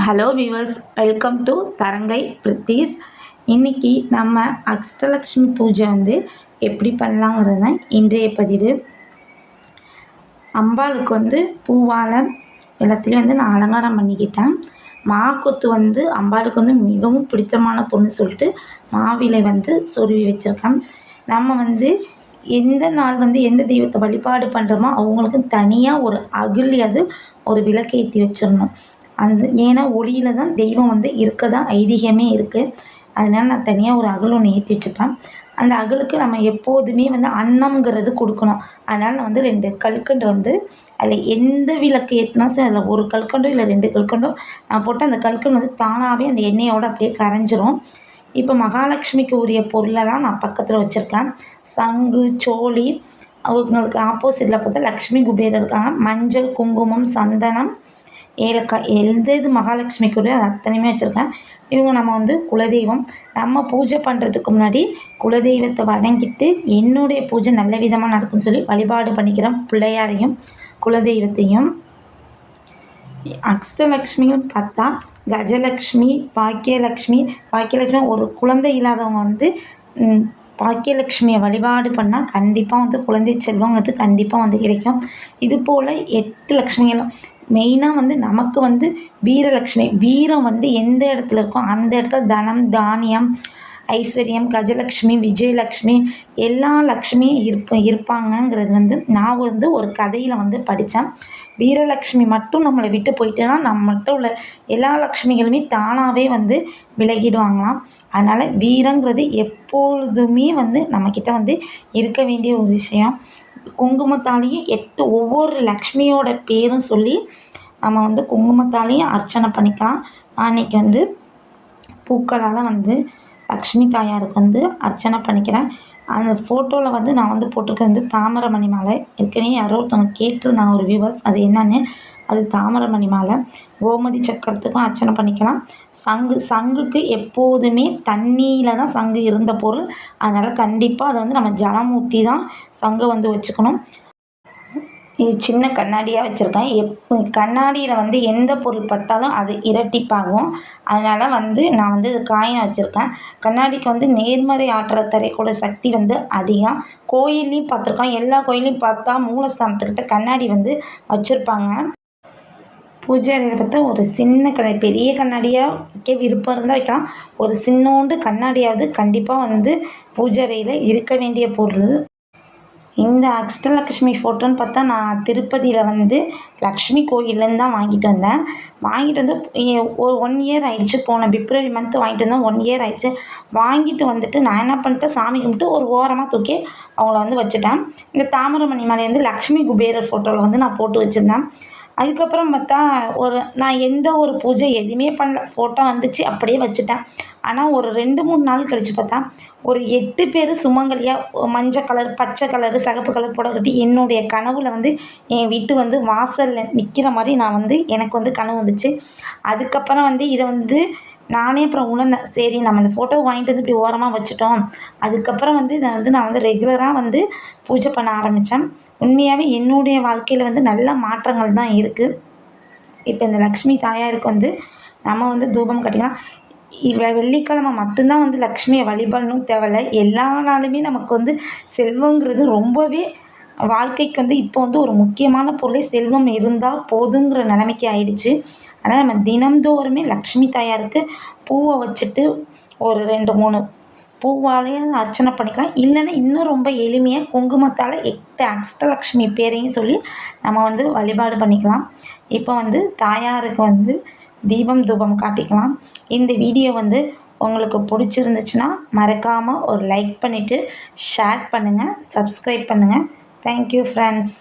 Hello viewers, welcome to தரங்கை Prithu's. இன்றைக்கி நம்ம அஷ்டலக்ஷ்மி பூஜை எப்படி பண்ணலாங்கிறது தான் இன்றைய பதிவு. அம்பாளுக்கு பூவால் எல்லாத்துலேயும் நான் அலங்காரம் பண்ணிக்கிட்டேன். மாக்கொத்து அம்பாளுக்கு மிகவும் பிடித்தமான பொண்ணு சொல்லிட்டு மாவிலை சொருவி வச்சுருக்கேன். நம்ம எந்த நாள் எந்த தெய்வத்தை வழிபாடு பண்ணுறோமோ அவங்களுக்கு தனியாக ஒரு அகல்யாவது ஒரு விளக்கு ஏற்றி வச்சிடணும். ஏன்னா ஒளியில் தான் தெய்வம் இருக்க தான் ஐதீகமே இருக்குது. அதனால் நான் தனியாக ஒரு அகல் ஒன்று ஏற்றி வச்சுப்பேன். அந்த அகலுக்கு நம்ம எப்போதுமே அன்னம்ங்கிறது கொடுக்கணும். அதனால் நான் 2 கல்கண்டு அதில் எந்த விளக்கு ஏற்றினா சரி அதில் ஒரு கல்கண்டோ இல்லை 2 கல்கண்டோ நான் போட்டு அந்த கல்கண்டு தானாகவே அந்த எண்ணெயோடு அப்படியே கரைஞ்சிரும். இப்போ மகாலட்சுமிக்கு உரிய பொருளெல்லாம் நான் பக்கத்தில் வச்சுருக்கேன். சங்கு, சோழி, அவங்களுக்கு ஆப்போசிட்டில் பார்த்தா லக்ஷ்மி குபேரர் இருக்காங்க. மஞ்சள், குங்குமம், சந்தனம், ஏலக்காய், எது மகாலட்சுமிக்குரிய அது அத்தனையுமே வச்சுருக்கேன். இவங்க நம்ம குலதெய்வம். நம்ம பூஜை பண்ணுறதுக்கு முன்னாடி குலதெய்வத்தை வணங்கிட்டு என்னுடைய பூஜை நல்ல விதமாக நடக்கும்னு சொல்லி வழிபாடு பண்ணிக்கிறேன். பிள்ளையாரையும் குலதெய்வத்தையும். அஷ்டலக்ஷ்மின்னு பார்த்தா கஜலக்ஷ்மி, பாக்கியலக்ஷ்மி ஒரு குழந்தை இல்லாதவங்க பாக்கியலக்ஷ்மியை வழிபாடு பண்ணால் கண்டிப்பாக குழந்தை செல்வங்கிறது கண்டிப்பாக கிடைக்கும். இது போல் 8 லக்ஷ்மிகளும் மெயினாக நமக்கு வீரலக்ஷ்மி, வீரம் எந்த இடத்துல இருக்கோ அந்த இடத்துல தனம், தானியம், ஐஸ்வர்யம், கஜலக்ஷ்மி, விஜயலக்ஷ்மி எல்லா லக்ஷ்மியும் இருப்பாங்கங்கிறது நான் ஒரு கதையில் படித்தேன். வீரலக்ஷ்மி மட்டும் நம்மளை விட்டு போயிட்டேன்னா நம்மகிட்ட உள்ள எல்லா லக்ஷ்மிகளுமே தானாகவே விலகிடுவாங்களாம். அதனால் வீரங்கிறது எப்பொழுதுமே நம்மக்கிட்ட இருக்க வேண்டிய ஒரு விஷயம். குங்குமத்தாலேயும் 8 ஒவ்வொரு லக்ஷ்மியோட பேரும் சொல்லி நம்ம குங்குமத்தாலேயும் அர்ச்சனை பண்ணிக்கலாம். அன்றைக்கி பூக்களால் லக்ஷ்மி தாயாருக்கு அர்ச்சனை பண்ணிக்கிறேன். அந்த ஃபோட்டோவில் நான் போட்டிருக்கிறது தாமரமணி மாலை. ஏற்கனவே யாரோ ஒருத்தவங்க கேட்டிருந்தாங்க ஒரு வியூவர்ஸ், அது என்னன்னு. அது தாமரமணி மாலை. கோமதி சக்கரத்துக்கும் அர்ச்சனை பண்ணிக்கலாம். சங்குக்கு எப்போதுமே தண்ணியில் தான் சங்கு இருந்த பொருள். அதனால் கண்டிப்பாக அதை நம்ம ஜலம் ஊற்றி தான் சங்கை வச்சுக்கணும். இது சின்ன கண்ணாடியாக வச்சுருக்கேன். கண்ணாடியில் எந்த பொருள் பட்டாலும் அது இரட்டிப்பாகும். அதனால் நான் இது காயினாக வச்சுருக்கேன். கண்ணாடிக்கு நேர்மறை ஆற்றலை தரக்கூடிய சக்தி அதிகம். கோயில்லையும் பார்த்துருக்கோம். எல்லா கோயிலையும் பார்த்தா மூலஸ்தானத்துக்கிட்ட கண்ணாடி வச்சுருப்பாங்க. பூஜை அறையில் பார்த்தா ஒரு சின்ன கண்ணாடி, பெரிய கண்ணாடியாக வைக்க விருப்பம் இருந்தால் வைக்கலாம். ஒரு சின்னோண்டு கண்ணாடியாவது கண்டிப்பாக பூஜை அறையில் இருக்க வேண்டிய பொருள். இந்த அஷ்டலக்ஷ்மி ஃபோட்டோன்னு பார்த்தா நான் திருப்பதியில் லக்ஷ்மி கோயிலேருந்து தான் வாங்கிட்டு வந்தேன். ஒரு 1 இயர் ஆகிடுச்சு. போன பிப்ரவரி மந்த்து வாங்கிட்டு வந்தேன். 1 இயர் ஆகிடுச்சு. வாங்கிட்டு நான் என்ன பண்ணிட்டேன், சாமி கும்பிட்டு ஒரு ஓரமாக தூக்கி அவங்கள வச்சுட்டேன். இந்த தாமரமணி மாலை லக்ஷ்மி குபேரர் ஃபோட்டோவில் நான் போட்டு வச்சுருந்தேன். அதுக்கப்புறம் பார்த்தா நான் எந்த ஒரு பூஜை எதுவுமே பண்ணல. ஃபோட்டோ வந்துச்சு அப்படியே வச்சுட்டேன். ஆனால் ஒரு 2-3 நாள் கழித்து பார்த்தா ஒரு 8 பேர் சுமங்கலியாக மஞ்சள் கலர், பச்சை கலரு, சிகப்பு கலர் புடவை கட்டி என்னுடைய கனவில் என் வீட்டு வாசலில் நிற்கிற மாதிரி நான் எனக்கு கனவு வந்துச்சு. அதுக்கப்புறம் இதை நானே அப்புறம் உணர்ந்தேன். சரி, நம்ம இந்த ஃபோட்டோ வாங்கிட்டு இப்படி ஓரமாக வச்சுட்டோம். அதுக்கப்புறம் இதை நான் ரெகுலராக பூஜை பண்ண ஆரம்பித்தேன். உண்மையாகவே என்னுடைய வாழ்க்கையில் நல்ல மாற்றங்கள் தான் இருக்குது. இப்போ இந்த லக்ஷ்மி தாயாருக்கு நம்ம தூபம் கட்டிக்கலாம். வெள்ளிக்கிழமை மட்டும்தான் லக்ஷ்மியை வழிபடணும் தேவையில்ல. எல்லா நாளுமே நமக்கு செல்வங்கிறது ரொம்பவே வாழ்க்கைக்கு இப்போ ஒரு முக்கியமான பொருளே செல்வம் இருந்தால் போதுங்கிற நிலைமைக்கு ஆயிடுச்சு. அதனால் நம்ம தினம்தோறுமே லக்ஷ்மி தாயாருக்கு பூவை வச்சுட்டு ஒரு 2-3 பூவாலேயே அர்ச்சனை பண்ணிக்கலாம். இல்லைன்னா இன்னும் ரொம்ப எளிமையாக குங்குமத்தால் 8 அஷ்டலக்ஷ்மி பேரையும் சொல்லி நம்ம வழிபாடு பண்ணிக்கலாம். இப்போ தாயாருக்கு தீபம் தூபம் காட்டிக்கலாம். இந்த வீடியோ உங்களுக்கு பிடிச்சிருந்துச்சுன்னா மறக்காமல் ஒரு லைக் பண்ணிவிட்டு ஷேர் பண்ணுங்கள், சப்ஸ்கிரைப் பண்ணுங்கள். Thank you friends.